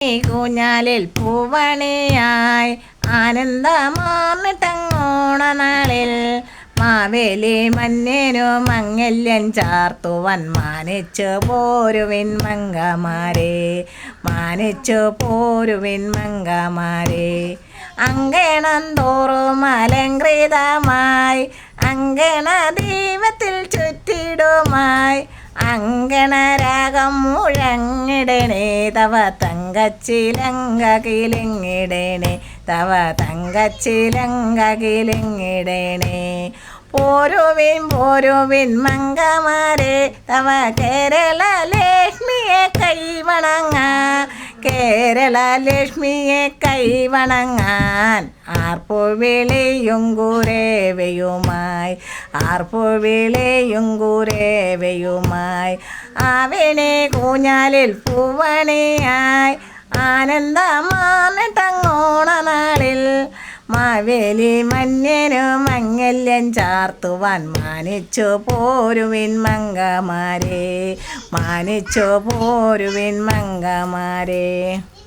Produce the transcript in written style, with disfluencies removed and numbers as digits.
കൂഞ്ഞാലിൽ പൂവണിയായി ആനന്ദമാർന്നിട്ടങ്ങോണനാളിൽ മാവേലി മഞ്ഞനു മംഗല്യം ചാർത്തുവൻ മാനിച്ചു പോരുവിൻ മംഗമാരെ മാനിച്ചു പോരുവിൻ മംഗമാരെ അങ്കണം തോറും അലങ്കൃതമായി അങ്കണ ദൈവത്തിൽ ചുറ്റിടുമായി അങ്കണരാഗം മുഴങ്ങിടണേ തവ തങ്കച്ചിലങ്ക കിലിങ്ങിടണേ തവ തങ്കച്ചിലങ്ക കിലിങ്ങിടണേ പോരുവിൻ മംഗമാരെ തവ കേരള ലക്ഷ്മിയെ കൈവണങ്ങ കേരള ലക്ഷ്മിയെ കൈവണങ്ങാൻ ആർപ്പുവിളിയും കുരേവയുമായി ആർപ്പുവിളിയും കുരേവയുമായി ആവിനെ കൂഞ്ഞാലിൽ പൂവണിയായി ആനന്ദമാർന്നിട്ടങ്ങോണനാളിൽ മാവേലി മഞ്ഞനു മംഗല്യം ചാർത്തുവാൻ മാനിച്ചു പോരുവിൻ മംഗമാരെ മാനിച്ചു പോരുവിൻ മംഗമാരെ.